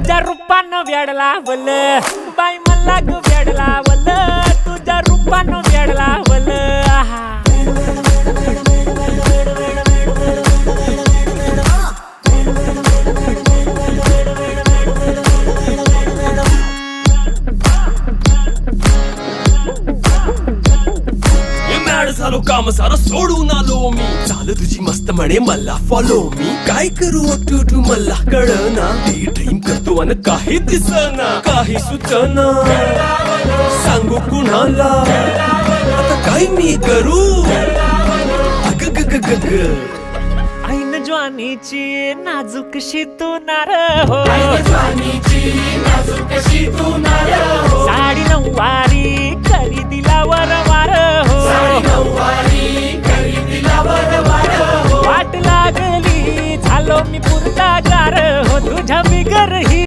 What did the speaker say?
तुझ्या रूपानं वेड लावलं बाई मला ग वेड लावलं तुझ्या रूपानं वेड लावलं आहा झालो काम सारं सोडून आलो मी चाल तुझी मस्त म्हणे मला फॉलो मी काय करू टू मला कळना ती ड्रीम करतो अन काही दिसना काही सुचना सांगू कुणाला आता काय मी करू अग ग ग ग ग ऐन ज्वानीची नाजूकशी तू नार हो साडी नऊवारी करी दिला वरवार हो वाट लागली झालो मी पुरता गार हो तुझ्या बिगर ही